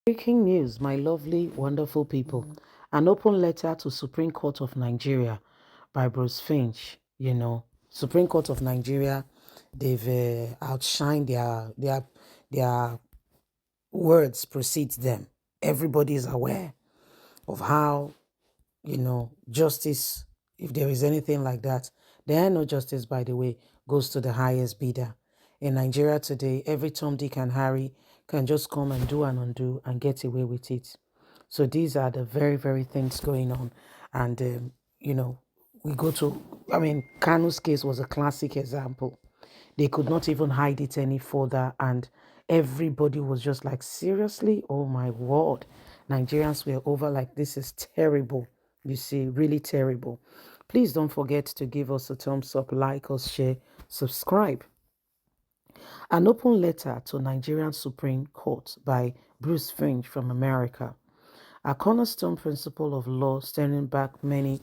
Breaking news, my lovely, wonderful people. An open letter to Supreme Court of Nigeria by Bruce Finch. Supreme Court of Nigeria, they've outshined their words precedes them. Everybody is aware of how, justice, if there is anything like that, there ain't no justice, by the way, goes to the highest bidder. In Nigeria today, every Tom, Dick, and Harry can just come and do and undo and get away with it. So these are the very, very things going on. And, we go to, Kanu's case was a classic example. They could not even hide it any further. And everybody was just like, seriously? Oh my word. Nigerians were over like, this is terrible. You see, really terrible. Please don't forget to give us a thumbs up, like us, share, subscribe. An open letter to Nigerian Supreme Court by Bruce Finch from America. A cornerstone principle of law stemming back many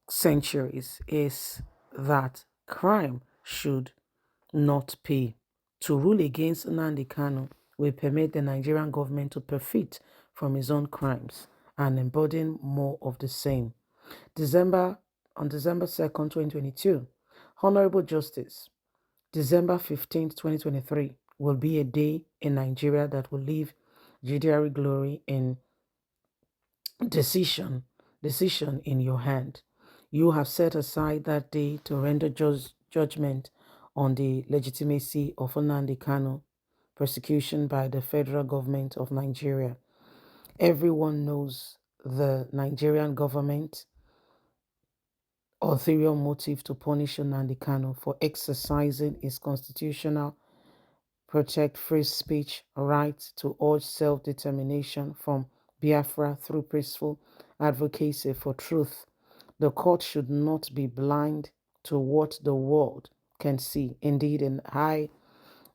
centuries is that crime should not pay. To rule against Nnamdi Kanu will permit the Nigerian government to profit from his own crimes and embodying more of the same. On December 2nd, 2022, Honorable Justice, December 15th, 2023, will be a day in Nigeria that will leave judiciary glory in decision in your hand. You have set aside that day to render judgment on the legitimacy of Nnamdi Kanu persecution by the federal government of Nigeria. Everyone knows the Nigerian government ulterior motive to punish Nnamdi Kanu for exercising his constitutional protect free speech right to urge self-determination from Biafra through peaceful advocacy for truth. The court should not be blind to what the world can see. Indeed, a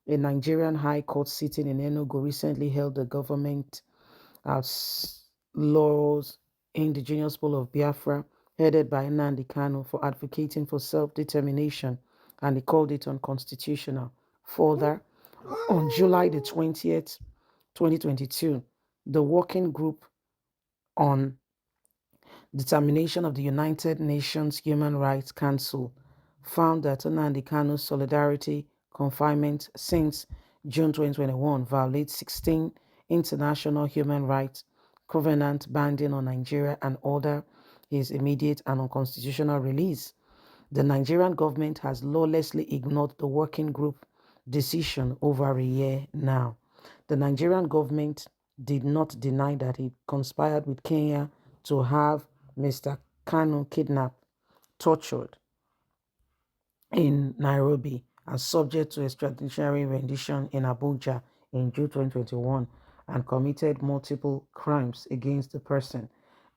Nigerian High Court sitting in Enugu recently held the government outlaws indigenous people of Biafra, headed by Nnamdi Kanu, for advocating for self-determination, and he called it unconstitutional. Further, on July the 20th, 2022, the Working Group on Determination of the United Nations Human Rights Council found that Nnamdi Kanu's solidarity confinement since June 2021 violates 16 international human rights covenants binding on Nigeria and order his immediate and unconstitutional release. The Nigerian government has lawlessly ignored the working group decision over a year now. The Nigerian government did not deny that it conspired with Kenya to have Mr. Kanu kidnapped, tortured in Nairobi, and subject to extrajudicial rendition in Abuja in June 2021, and committed multiple crimes against the person.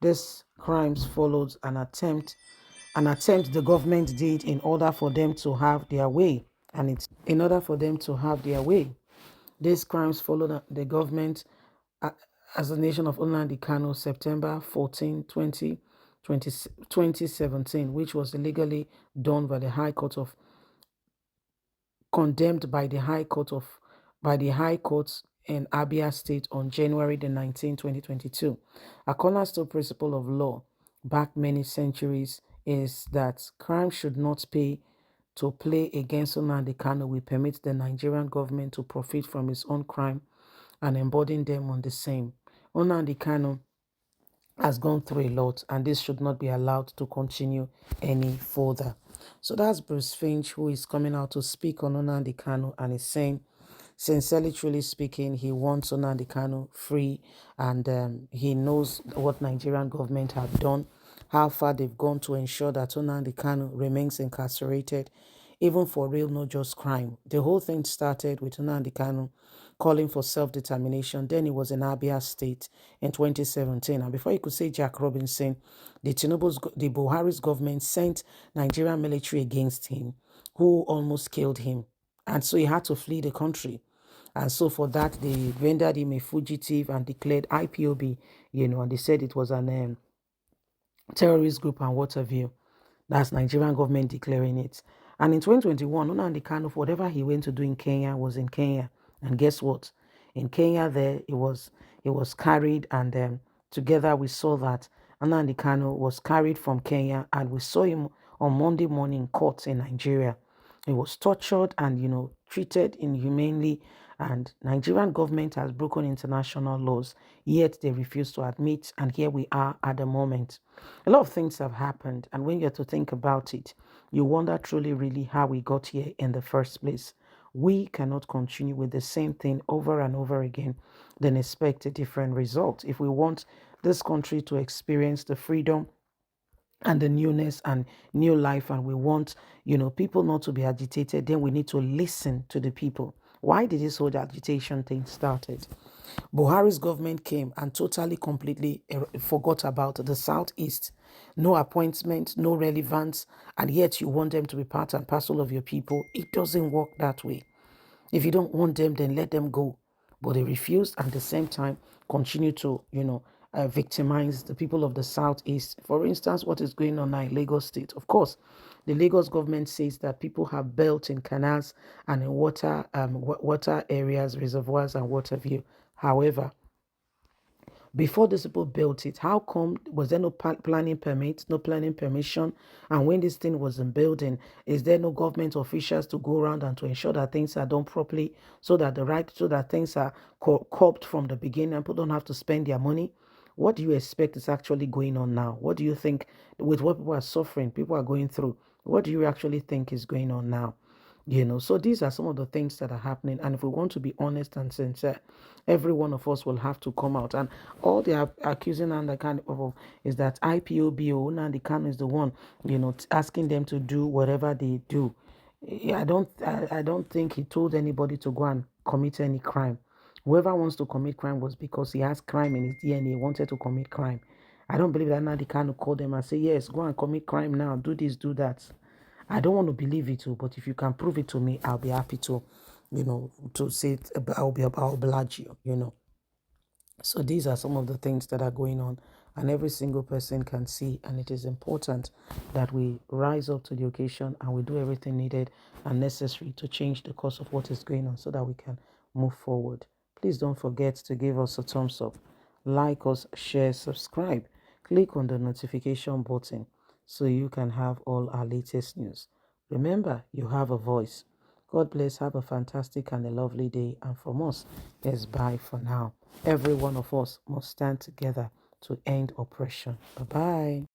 These crimes followed an attempt the government did in order for them to have their way. And it's in order for them to have their way. These crimes followed the government assassination of Nnamdi Kanu September 14, 2017, which was illegally done by the High Court of condemned by the High Court in Abia State on January the 19th, 2022. A cornerstone principle of law back many centuries is that crime should not pay. To play against Nnamdi Kanu will permit the Nigerian government to profit from its own crime and embodying them on the same. Nnamdi Kanu has gone through a lot, and this should not be allowed to continue any further. So that's Bruce Finch, who is coming out to speak on Nnamdi Kanu, and is saying, sincerely, truly speaking, he wants Nnamdi Kanu free, and he knows what Nigerian government have done, how far they've gone to ensure that Nnamdi Kanu remains incarcerated, even for real, no just crime. The whole thing started with Nnamdi Kanu calling for self-determination. Then he was in Abia State in 2017. And before you could say Jack Robinson, the Buhari's government sent Nigerian military against him, who almost killed him. And so he had to flee the country. And so for that, they rendered him a fugitive and declared IPOB, and they said it was an terrorist group and what have you. That's Nigerian government declaring it. And in 2021, Nnamdi Kanu, whatever he went to do in Kenya was in Kenya. And guess what? In Kenya, there it was carried, and together we saw that Nnamdi Kanu was carried from Kenya, and we saw him on Monday morning in court in Nigeria. He was tortured and treated inhumanely, and Nigerian government has broken international laws, yet they refuse to admit, and here we are at the moment. A lot of things have happened, and when you have to think about it, you wonder truly really how we got here in the first place. We cannot continue with the same thing over and over again, then expect a different result. If we want this country to experience the freedom and the newness and new life, and we want people not to be agitated, then we need to listen to the people. Why did this whole agitation thing started? Buhari's government came and totally completely forgot about the southeast. No appointment, no relevance, and yet you want them to be part and parcel of your people. It doesn't work that way. If you don't want them, then let them go. But they refused, and at the same time continue to, victimize the people of the southeast. For instance, what is going on now in Lagos State? Of course, the Lagos government says that people have built in canals and in water areas, reservoirs, and water view. However, before these people built it, how come was there no planning permit, no planning permission? And when this thing was in building, is there no government officials to go around and to ensure that things are done properly, so that things are copped from the beginning and people don't have to spend their money? What do you expect is actually going on now? What do you think, with what people are suffering, people are going through? What do you actually think is going on now? So these are some of the things that are happening, and if we want to be honest and sincere, every one of us will have to come out. And all they are accusing Nnamdi Kanu of is that IPOBO, Nnamdi Kanu is the one asking them to do whatever they do. I don't think he told anybody to go and commit any crime. Whoever wants to commit crime was because he has crime in his DNA, wanted to commit crime. I don't believe that Nnamdi Kanu called them and say, yes, go and commit crime now, do this, do that. I don't want to believe it too, but if you can prove it to me, I'll be happy to, to say it. I'll oblige you. So these are some of the things that are going on, and every single person can see, and it is important that we rise up to the occasion and we do everything needed and necessary to change the course of what is going on so that we can move forward. Please don't forget to give us a thumbs up, like us, share, subscribe, click on the notification button so you can have all our latest news. Remember, you have a voice. God bless. Have a fantastic and a lovely day. And from us, it's bye for now. Every one of us must stand together to end oppression. Bye-bye.